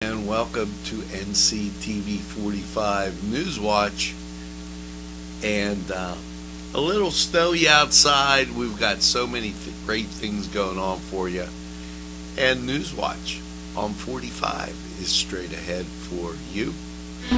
And welcome to Nctv45 Newswatch. And a little snowy outside. We've got so many great things going on for you. And Newswatch on 45 is straight ahead for you.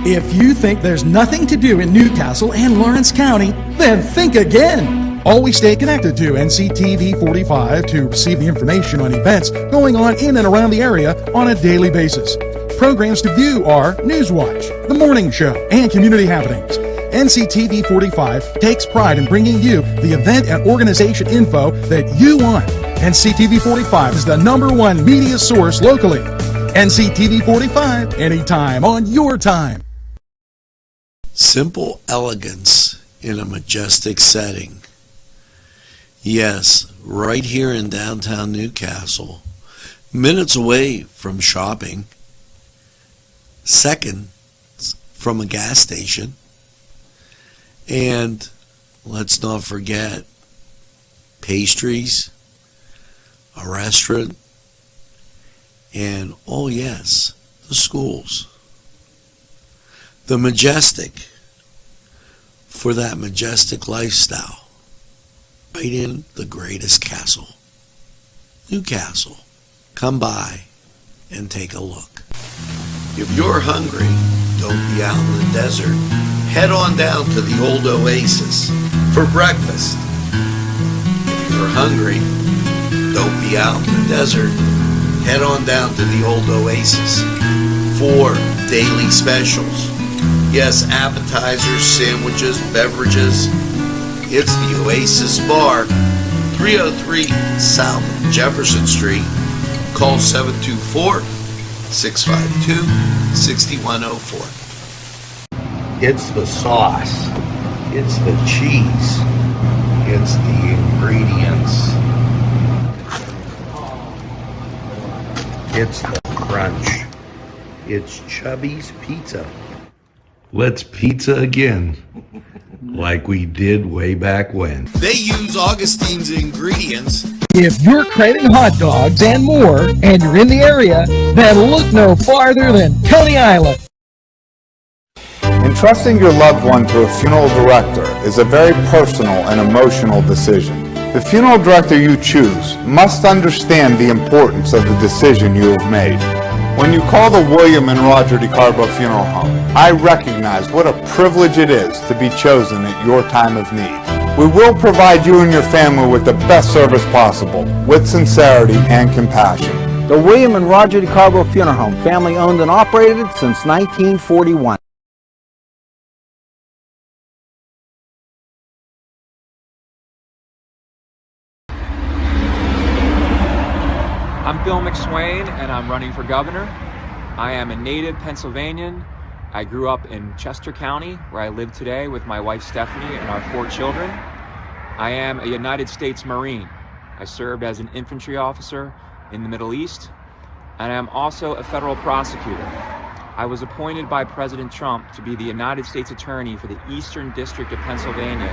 If you think there's nothing to do in Newcastle and Lawrence County, then think again. Always stay connected to NCTV45 to receive the information on events going on in and around the area on a daily basis. Programs to view are Newswatch, The Morning Show, and Community Happenings. NCTV45 takes pride in bringing you the event and organization info that you want. NCTV45 is the #1 media source locally. NCTV45, anytime on your time. Simple elegance in a majestic setting. Yes, right here in downtown Newcastle, minutes away from shopping, seconds from a gas station, and let's not forget pastries, a restaurant, and oh yes, the schools. The majestic for that majestic lifestyle. Right in the greatest castle, Newcastle. Come by and take a look. If you're hungry, don't be out in the desert. Head on down to the old Oasis for breakfast. If you're hungry, don't be out in the desert. Head on down to the old Oasis for daily specials. Yes, appetizers, sandwiches, beverages. It's the Oasis Bar, 303 South Jefferson Street. Call 724-652-6104. It's the sauce. It's the cheese. It's the ingredients. It's the crunch. It's Chubby's Pizza. Let's pizza again. Like we did way back when. They use Augustine's ingredients. If you're craving hot dogs and more, and you're in the area, then look no farther than Coney Island. Entrusting your loved one to a funeral director is a very personal and emotional decision. The funeral director you choose must understand the importance of the decision you have made. When you call the William and Roger DeCarbo Funeral Home, I recognize what a privilege it is to be chosen at your time of need. We will provide you and your family with the best service possible, with sincerity and compassion. The William and Roger DeCarbo Funeral Home, family owned and operated since 1941. I'm Bill McSwain, and I'm running for governor. I am a native Pennsylvanian. I grew up in Chester County, where I live today with my wife Stephanie and our 4 children. I am a United States Marine. I served as an infantry officer in the Middle East, and I am also a federal prosecutor. I was appointed by President Trump to be the United States Attorney for the Eastern District of Pennsylvania,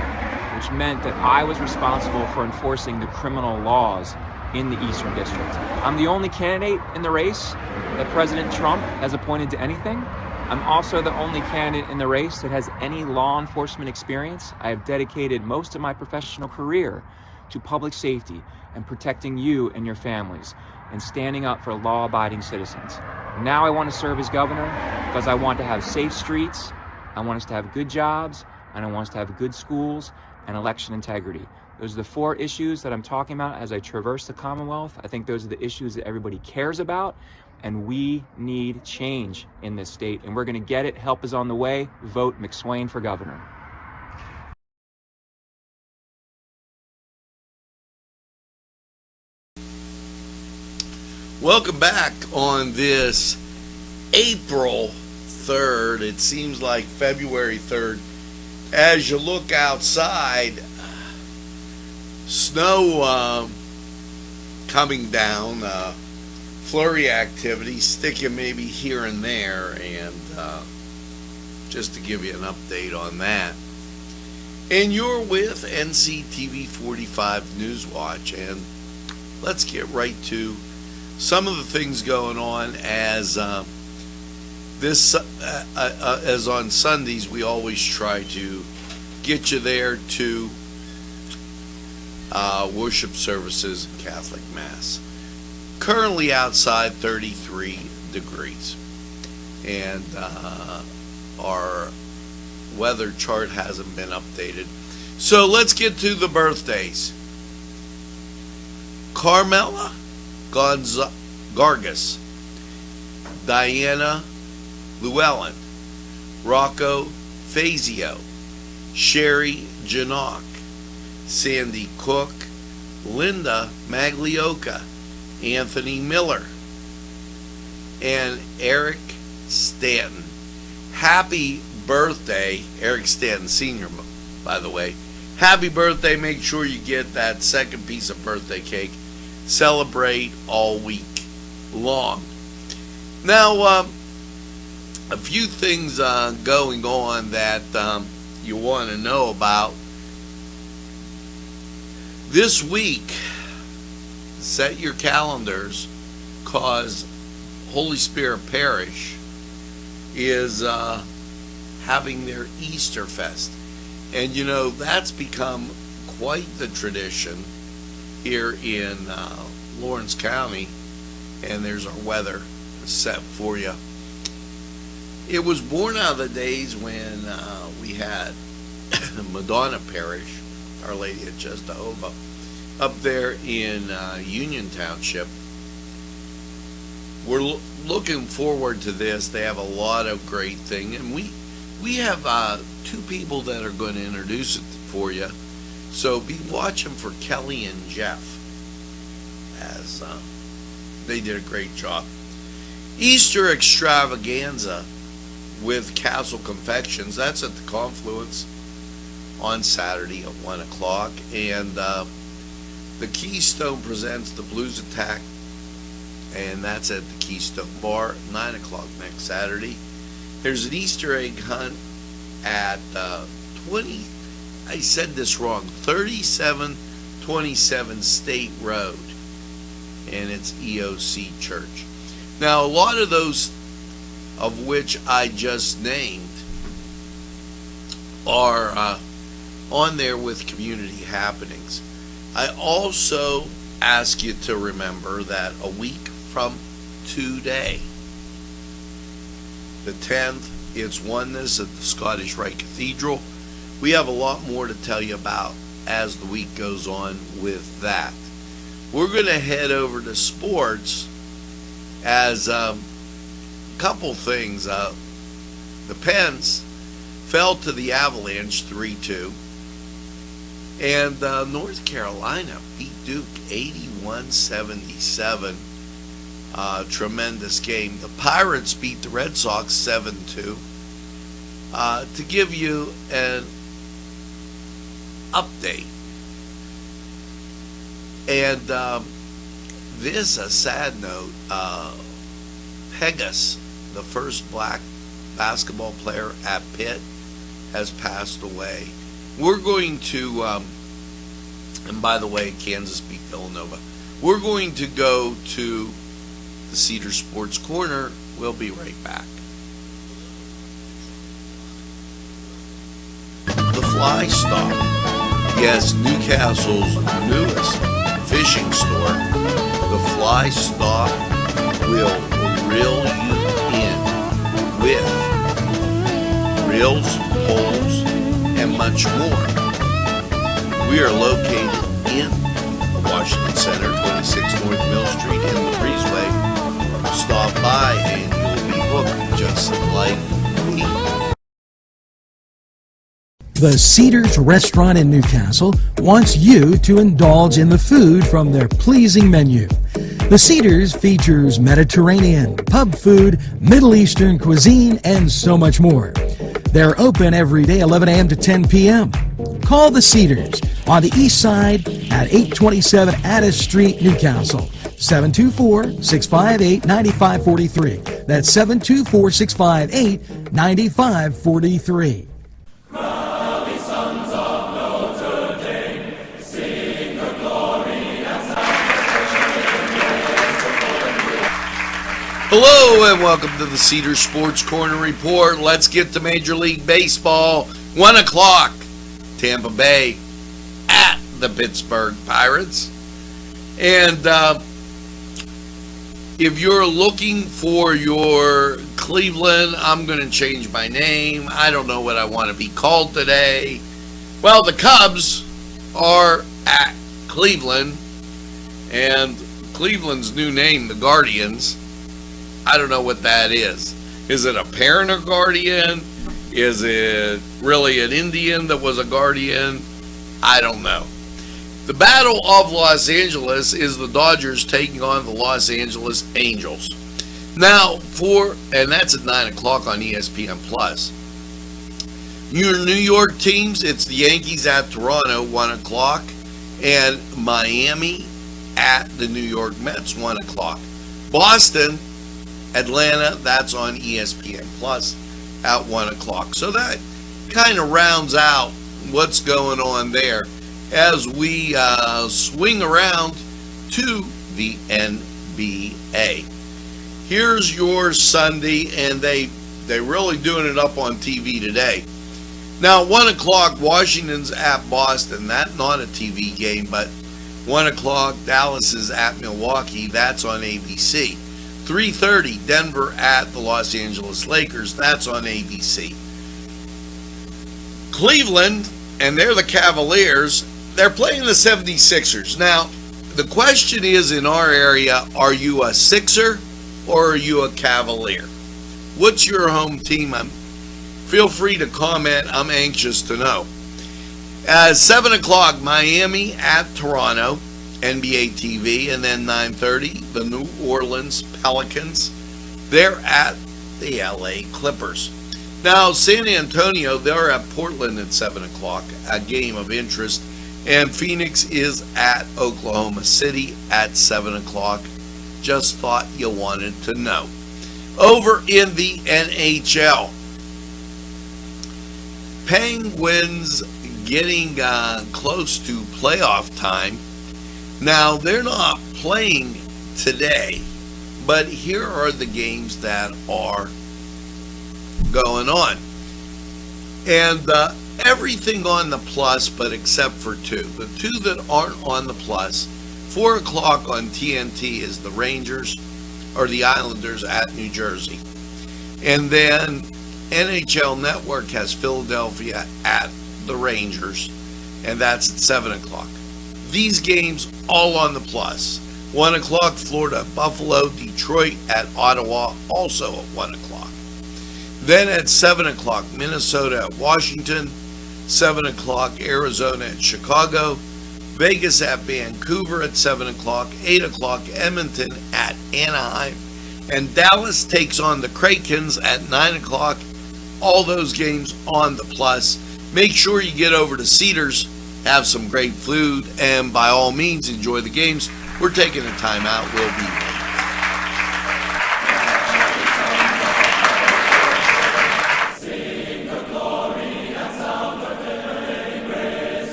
which meant that I was responsible for enforcing the criminal laws in the Eastern District. I'm the only candidate in the race that President Trump has appointed to anything. I'm also the only candidate in the race that has any law enforcement experience. I have dedicated most of my professional career to public safety and protecting you and your families and standing up for law-abiding citizens. Now I want to serve as governor because I want to have safe streets, I want us to have good jobs, and I want us to have good schools and election integrity. Those are the 4 issues that I'm talking about as I traverse the Commonwealth. I think those are the issues that everybody cares about, and we need change in this state, and we're going to get it. Help is on the way. Vote McSwain for governor. Welcome back on this April 3rd. It seems like February 3rd. As you look outside, snow coming down, flurry activity, sticking maybe here and there, and just to give you an update on that. And you're with Nctv45 Newswatch, and let's get right to some of the things going on as This, as on Sundays, we always try to get you there to worship services and Catholic Mass. Currently outside 33 degrees. And our weather chart hasn't been updated. So let's get to the birthdays. Carmela Gargas, Diana Llewellyn, Rocco Fazio, Sherry Janock, Sandy Cook, Linda Maglioka, Anthony Miller, and Eric Stanton. Happy birthday, Eric Stanton Sr., by the way. Happy birthday. Make sure you get that second piece of birthday cake. Celebrate all week long. Now, a few things going on that you want to know about. This week, set your calendars, cause Holy Spirit Parish is having their Easter Fest. And you know, that's become quite the tradition here in Lawrence County. And there's our weather set for you. It was born out of the days when we had Madonna Parish, Our Lady of Jehovah, up there in Union Township. We're looking forward to this. They have a lot of great things, and we have two people that are going to introduce it for you. So be watching for Kelly and Jeff, as they did a great job. Easter Extravaganza with Castle Confections. That's at the Confluence on Saturday at 1 o'clock. And the Keystone presents the Blues Attack, and that's at the Keystone Bar, 9 o'clock next Saturday. There's an Easter egg hunt at 3727 State Road, and it's EOC Church. Now, a lot of those of which I just named are on there with community happenings. I also ask you to remember that a week from today, the 10th, it's Oneness at the Scottish Rite Cathedral. We have a lot more to tell you about as the week goes on with that. We're going to head over to sports as couple things. The Pens fell to the Avalanche 3-2, and North Carolina beat Duke 81-77. Tremendous game. The Pirates beat the Red Sox 7-2. To give you an update, and this a sad note. Pegas, the first black basketball player at Pitt, has passed away. We're going to, and by the way, Kansas beat Villanova. We're going to go to the Cedar Sports Corner. We'll be right back. The Fly Stop. Yes, Newcastle's newest fishing store. The Fly Stop will reel you in with reels, poles, and much more. We are located in the Washington Center, 26 North Mill Street in the Breezeway. Stop by and you'll be hooked just like me. The Cedars Restaurant in Newcastle wants you to indulge in the food from their pleasing menu. The Cedars features Mediterranean, pub food, Middle Eastern cuisine, and so much more. They're open every day, 11 a.m. to 10 p.m. Call the Cedars on the east side at 827 Addis Street, Newcastle. 724-658-9543. That's 724-658-9543. Hello and welcome to the Cedar Sports Corner Report. Let's get to Major League Baseball. 1 o'clock, Tampa Bay at the Pittsburgh Pirates. And if you're looking for your Cleveland, I'm going to change my name. I don't know what I want to be called today. Well, the Cubs are at Cleveland, and Cleveland's new name, the Guardians, I don't know what that is. Is it a parent or guardian? Is it really an Indian that was a guardian? I don't know. The Battle of Los Angeles is the Dodgers taking on the Los Angeles Angels. Now, and that's at 9 o'clock on ESPN+. Your New York teams, it's the Yankees at Toronto, 1 o'clock, and Miami at the New York Mets, 1 o'clock. Boston, Atlanta, that's on ESPN Plus at 1 o'clock. So that kind of rounds out what's going on there as we swing around to the NBA. Here's your Sunday, and they're really doing it up on TV today. Now, 1 o'clock, Washington's at Boston. That's not a TV game, but 1 o'clock, Dallas is at Milwaukee. That's on ABC. 3:30, Denver at the Los Angeles Lakers. That's on ABC. Cleveland, and they're the Cavaliers, they're playing the 76ers. Now, the question is in our area, are you a Sixer or are you a Cavalier? What's your home team? Feel free to comment. I'm anxious to know. At 7 o'clock, Miami at Toronto, NBA TV, and then 9:30, the New Orleans Pelicans. They're at the LA Clippers. Now, San Antonio, they're at Portland at 7 o'clock, a game of interest. And Phoenix is at Oklahoma City at 7 o'clock. Just thought you wanted to know. Over in the NHL, Penguins getting close to playoff time. Now, they're not playing today, but here are the games that are going on. And everything on the plus, but except for two. The two that aren't on the plus, 4 o'clock on TNT is the Rangers, or the Islanders at New Jersey. And then NHL Network has Philadelphia at the Rangers, and that's at 7 o'clock. These games all on the plus. 1 o'clock, Florida, Buffalo, Detroit at Ottawa, also at 1 o'clock. Then at 7 o'clock, Minnesota at Washington, 7 o'clock, Arizona at Chicago, Vegas at Vancouver at 7 o'clock, 8 o'clock, Edmonton at Anaheim, and Dallas takes on the Krakens at 9 o'clock. All those games on the plus. Make sure you get over to Cedars, have some great food, and by all means, enjoy the games. We're taking a timeout. We'll be back.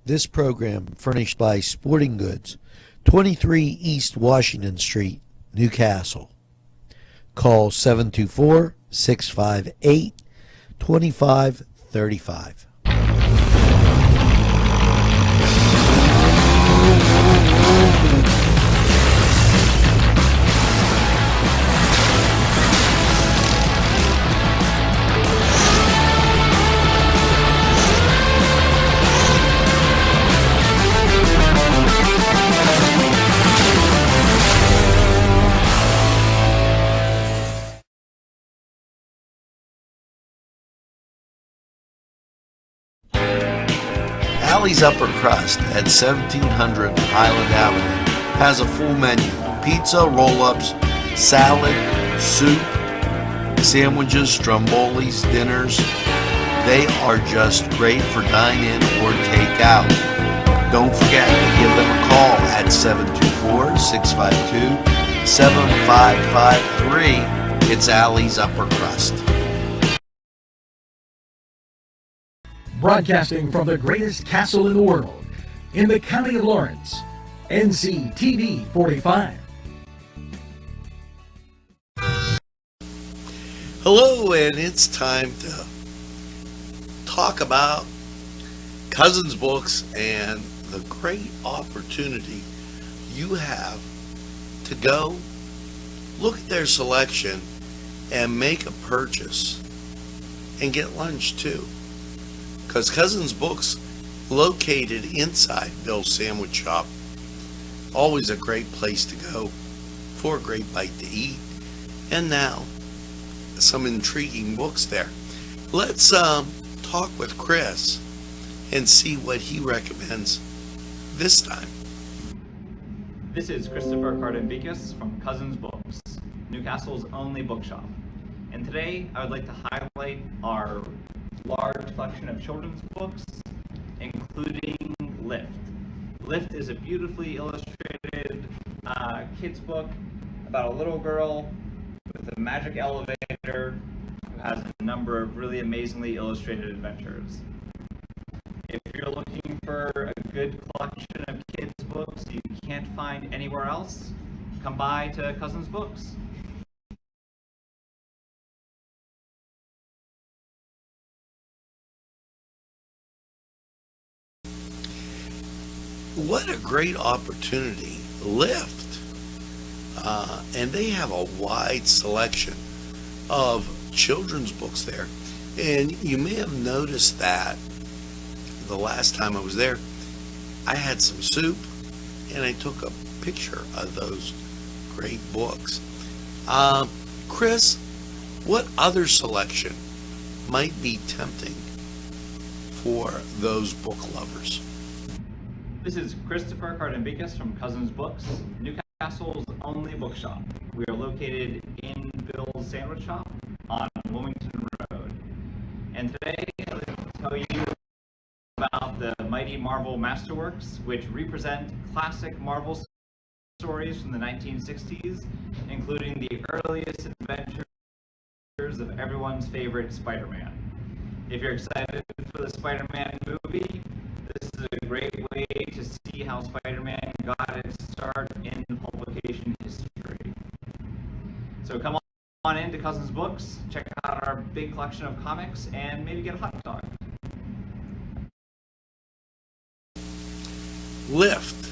This program furnished by Sporting Goods, 23 East Washington Street, Newcastle. Call 724-658-2535. Alley's Upper Crust at 1700 Highland Avenue has a full menu. Pizza, roll-ups, salad, soup, sandwiches, strombolis, dinners. They are just great for dine-in or take-out. Don't forget to give them a call at 724-652-7553. It's Alley's Upper Crust. Broadcasting from the greatest castle in the world, in the county of Lawrence, Nctv45. Hello, and it's time to talk about Cousins Books and the great opportunity you have to go look at their selection and make a purchase and get lunch too. Because Cousins Books, located inside Bill's Sandwich Shop, always a great place to go for a great bite to eat. And now, some intriguing books there. Let's talk with Chris and see what he recommends this time. This is Christopher Cardambicus from Cousins Books, Newcastle's only bookshop. And today I would like to highlight our large collection of children's books, including Lift. Lift is a beautifully illustrated kids book about a little girl with a magic elevator who has a number of really amazingly illustrated adventures. If you're looking for a good collection of kids books you can't find anywhere else, come by to Cousins Books. What a great opportunity. Lift. And they have a wide selection of children's books there. And you may have noticed that the last time I was there, I had some soup and I took a picture of those great books. Chris, what other selection might be tempting for those book lovers? This is Christopher Cardambicus from Cousins Books, Newcastle's only bookshop. We are located in Bill's Sandwich Shop on Wilmington Road. And today I'd like to tell you about the Mighty Marvel Masterworks, which represent classic Marvel stories from the 1960s, including the earliest adventures of everyone's favorite Spider-Man. If you're excited for the Spider-Man movie, this is a great way to see how Spider-Man got its start in publication history. So come on in to Cousins Books, check out our big collection of comics, and maybe get a hot dog. Lift.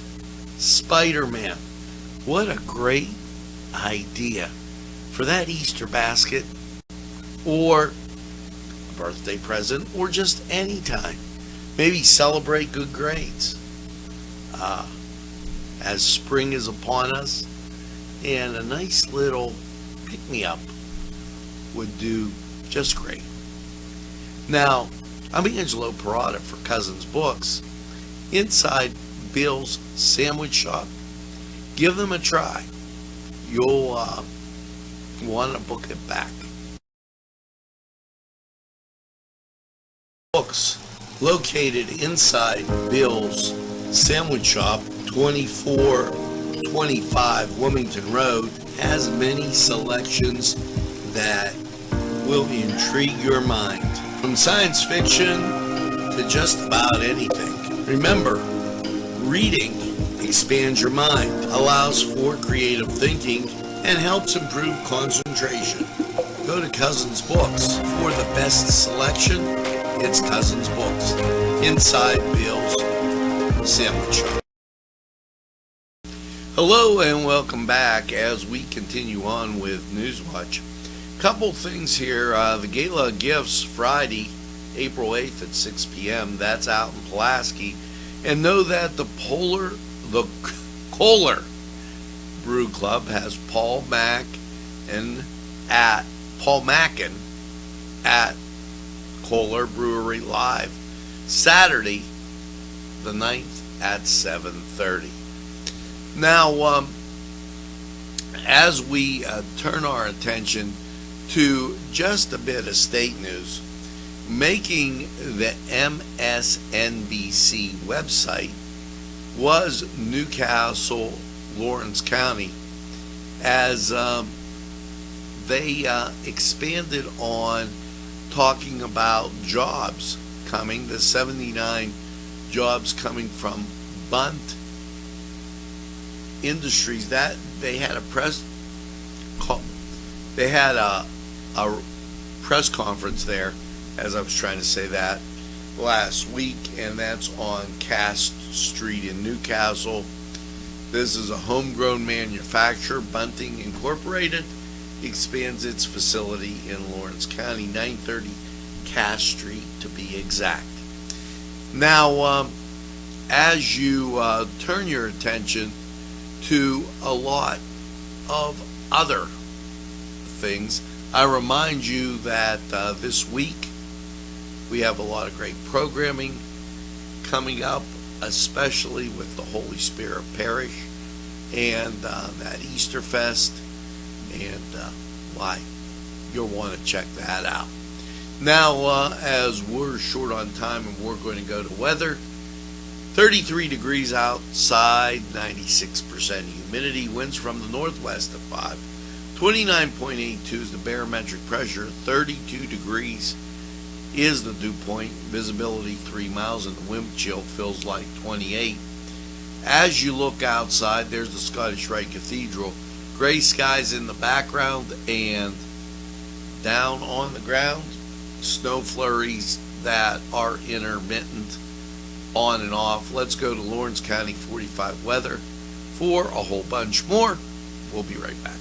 Spider-Man. What a great idea for that Easter basket or a birthday present or just any time. Maybe celebrate good grades as spring is upon us, and a nice little pick-me-up would do just great. Now, I'm Angelo Perrotta for Cousins Books, inside Bill's Sandwich Shop. Give them a try. You'll want to book it back. Books located inside Bill's Sandwich Shop, 2425 Wilmington Road, has many selections that will intrigue your mind. From science fiction to just about anything. Remember, reading expands your mind, allows for creative thinking, and helps improve concentration. Go to Cousins Books for the best selection. It's Cousins Books, inside Bill's Sandwich Shop. Hello and welcome back as we continue on with Newswatch. Couple things here. The Gala Gifts Friday, April 8th at 6 p.m. That's out in Pulaski. And know that the Kohler Brew Club has Paul Mackin at Kohler Brewery Live Saturday the 9th at 7:30. Now, as we turn our attention to just a bit of state news, making the MSNBC website was Newcastle, Lawrence County, as they expanded on talking about jobs coming, the 79 jobs coming from Bunt Industries. That they had a press conference there, as I was trying to say that, last week, and that's on Cass Street in Newcastle. This is a homegrown manufacturer. Bunting Incorporated expands its facility in Lawrence County, 930 Cass Street to be exact. Now, as you turn your attention to a lot of other things, I remind you that this week we have a lot of great programming coming up, especially with the Holy Spirit Parish and that Easter Fest, and why you'll want to check that out. Now, as we're short on time and we're going to go to weather, 33 degrees outside, 96% humidity, winds from the northwest at 5, 29.82 is the barometric pressure, 32 degrees is the dew point, visibility 3 miles, and the wind chill feels like 28. As you look outside, there's the Scottish Rite Cathedral, gray skies in the background, and down on the ground, snow flurries that are intermittent, on and off. Let's go to Lawrence County 45 weather for a whole bunch more. We'll be right back.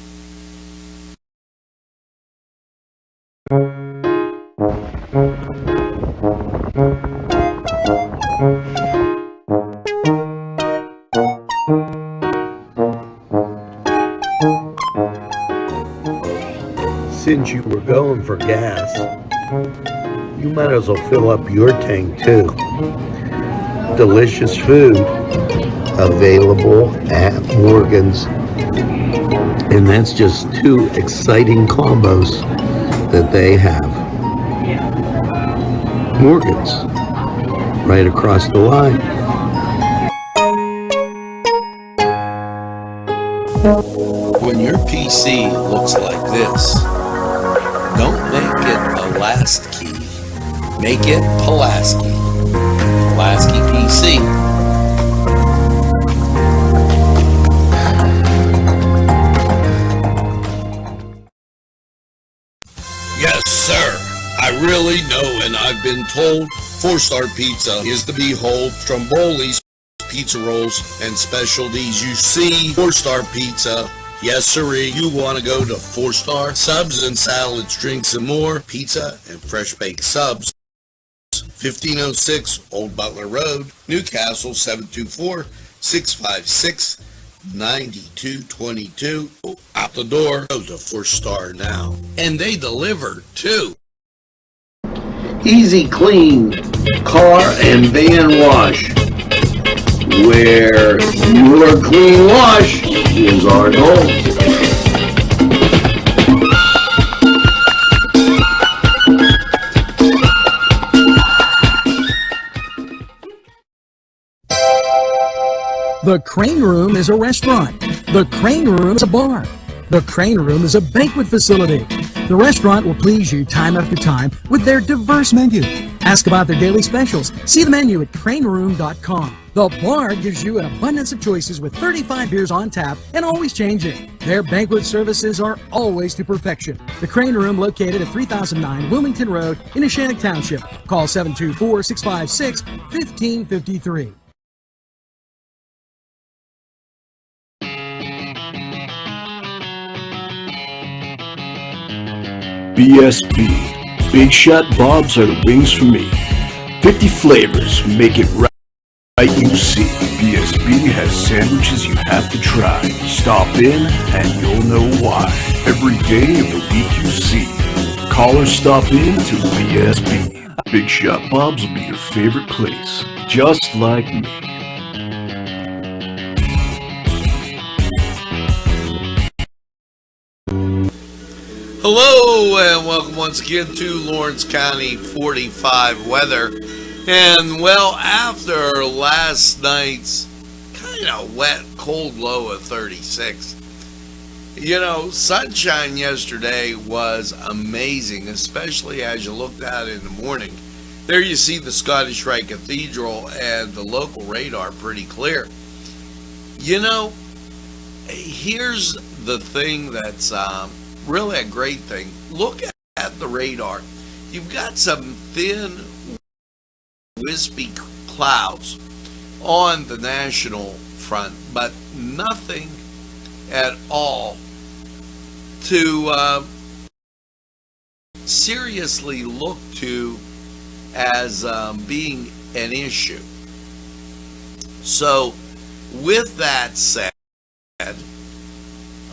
Since you were going for gas, you might as well fill up your tank too. Delicious food available at Morgan's, and that's just two exciting combos that they have. Morgan's, right across the line. When your PC looks like this, don't make it a last key, make it Pulaski. Pulaski PC. Yes, sir. I really know, and I've been told 4-star pizza is the behold. Stromboli's pizza rolls and specialties. You see 4-star pizza. Yes, sirree. You want to go to 4-star subs and salads, drinks, and more. Pizza and fresh baked subs. 1506 Old Butler Road, Newcastle, 724-656-9222. Out the door, go to 4-star now. And they deliver, too. Easy Clean Car and Van Wash, where your clean wash is our goal. The Crane Room is a restaurant. The Crane Room is a bar. The Crane Room is a banquet facility. The restaurant will please you time after time with their diverse menu. Ask about their daily specials. See the menu at craneroom.com. The bar gives you an abundance of choices with 35 beers on tap and always changing. Their banquet services are always to perfection. The Crane Room, located at 3009 Wilmington Road in Neshannock Township. Call 724-656-1553. BSB. Big Shot Bobs are the wings for me. 50 flavors, make it right you see. BSB has sandwiches you have to try. Stop in and you'll know why. Every day of the week you see. Call or stop in to BSB. Big Shot Bobs will be your favorite place. Just like me. Hello and welcome once again to Lawrence County 45 weather. And well, after last night's kind of wet, cold low of 36, you know, sunshine yesterday was amazing, especially as you looked out in the morning. There you see the Scottish Rite Cathedral and the local radar pretty clear. You know, here's the thing that's really a great thing. Look at at the radar, you've got some thin, wispy clouds on the national front, but nothing at all to seriously look to as being an issue. So with that said,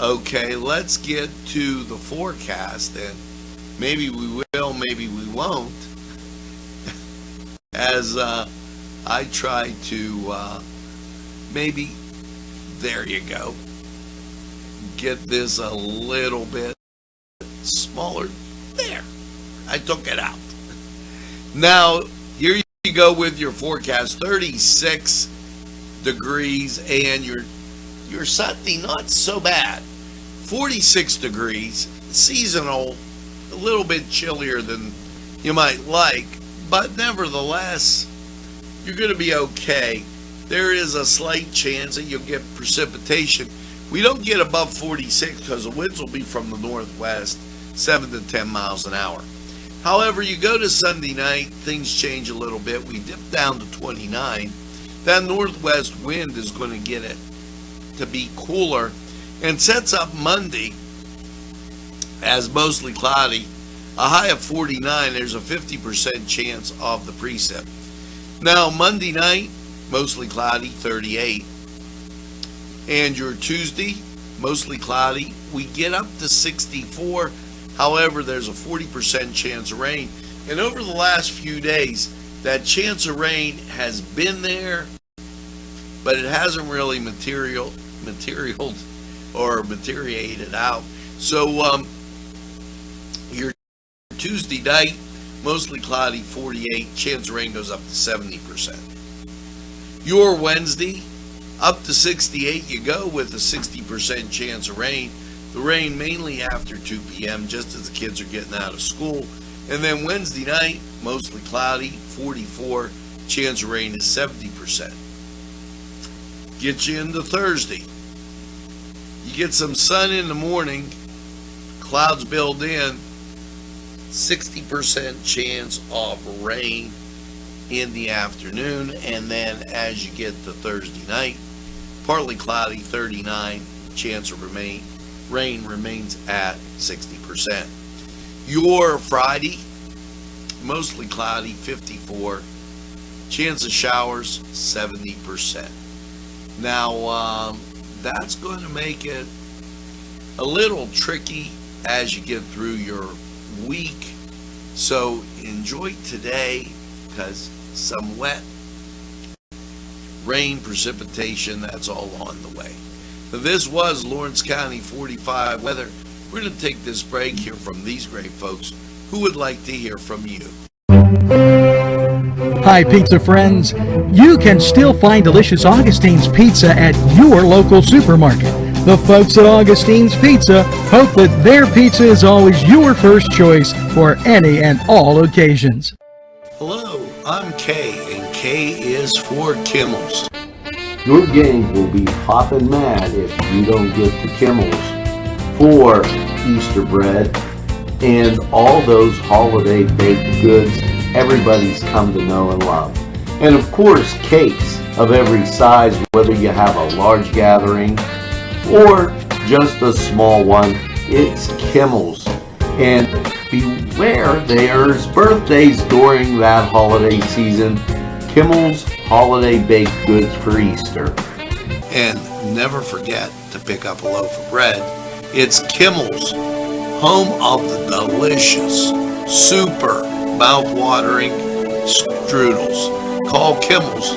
okay, let's get to the forecast, and maybe we will, maybe we won't, as I try to maybe, there you go, get this a little bit smaller. There, I took it out. Now, here you go with your forecast, 36 degrees, and your Sunday, not so bad, 46 degrees, seasonal, a little bit chillier than you might like, but nevertheless, you're going to be okay. There is a slight chance that you'll get precipitation. We don't get above 46 because the winds will be from the northwest, 7 to 10 miles an hour. However, you go to Sunday night, things change a little bit. We dip down to 29. That northwest wind is going to get it to be cooler and sets up Monday as mostly cloudy. A high of 49, there's a 50% chance of the precip. Now, Monday night, mostly cloudy, 38. And your Tuesday, mostly cloudy. We get up to 64. However, there's a 40% chance of rain. And over the last few days, that chance of rain has been there, but it hasn't really materialized or materiated out. So your Tuesday night, mostly cloudy, 48. Chance of rain goes up to 70%. Your Wednesday, up to 68. You go with a 60% chance of rain. The rain mainly after 2 p.m., just as the kids are getting out of school. And then Wednesday night, mostly cloudy, 44. Chance of rain is 70%. Get you into Thursday. You get some sun in the morning, clouds build in, 60% chance of rain in the afternoon. And then as you get to Thursday night, partly cloudy, 39. Chance of rain remains at 60%. Your Friday, mostly cloudy, 54. Chance of showers, 70%. Now, that's going to make it a little tricky as you get through your week. So enjoy today, because some wet rain, precipitation, that's all on the way. This was Lawrence County 45 weather. We're going to take this break, hear from these great folks who would like to hear from you. Hi, pizza friends. You can still find delicious Augustine's Pizza at your local supermarket. The folks at Augustine's Pizza hope that their pizza is always your first choice for any and all occasions. Hello, I'm Kay, and K is for Kimmel's. Your gang will be poppin' mad if you don't get the Kimmels for Easter bread and all those holiday baked goods everybody's come to know and love. And of course, cakes of every size, whether you have a large gathering or just a small one, it's Kimmel's. And beware, there's birthdays during that holiday season. Kimmel's holiday baked goods for Easter. And never forget to pick up a loaf of bread. It's Kimmel's, home of the delicious, super mouth-watering strudels. Call Kimmel's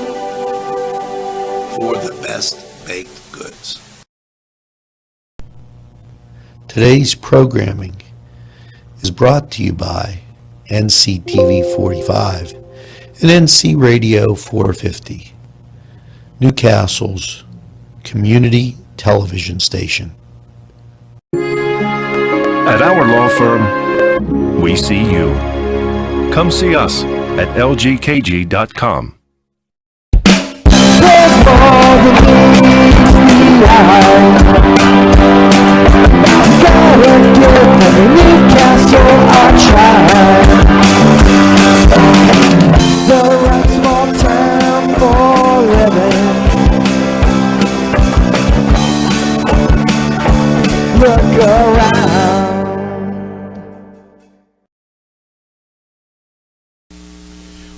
for the best baked goods. Today's programming is brought to you by Nctv45 and NC Radio 450, Newcastle's community television station. At our law firm, we see you. Come see us at lgkg.com. Newcastle, I try.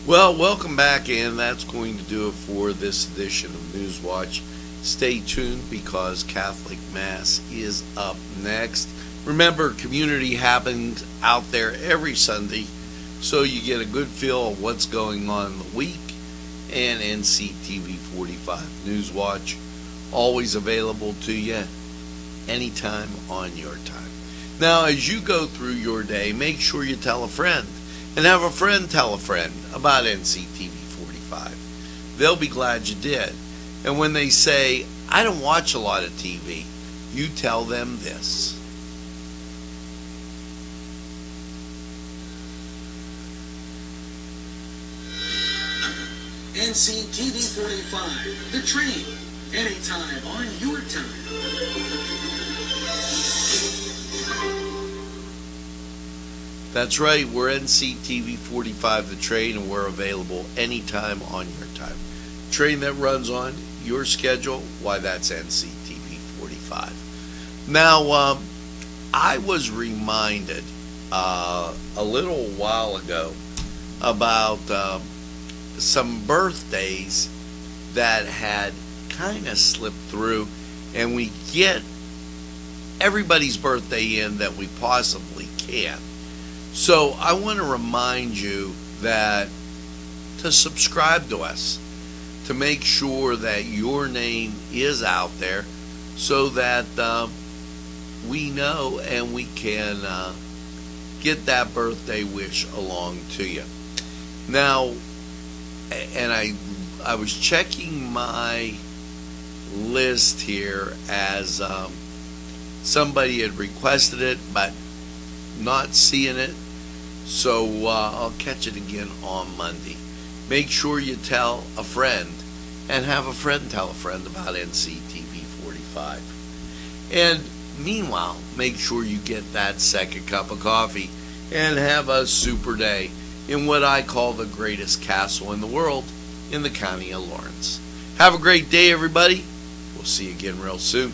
Well, welcome back, and that's going to do it for this edition of Newswatch. Stay tuned because Catholic Mass is up next. Remember, community happens out there every Sunday, so you get a good feel of what's going on in the week. And Nctv45 Newswatch, always available to you anytime on your time. Now, as you go through your day, make sure you tell a friend, and have a friend tell a friend about Nctv45. They'll be glad you did. And when they say, I don't watch a lot of TV, you tell them this. Nctv45, the train, anytime on your time. That's right, we're Nctv45 the train, and we're available anytime on your time. Train that runs on your schedule, why, that's Nctv45. Now, I was reminded a little while ago about some birthdays that had kind of slipped through, and we get everybody's birthday in that we possibly can. So I want to remind you that to subscribe to us, to make sure that your name is out there so that we know and we can get that birthday wish along to you. Now, and I was checking my list here as somebody had requested it, but not seeing it, so I'll catch it again on Monday. Make sure you tell a friend, and have a friend tell a friend about Nctv45. And meanwhile, make sure you get that second cup of coffee and have a super day in what I call the greatest castle in the world, in the county of Lawrence. Have a great day, everybody. We'll see you again real soon.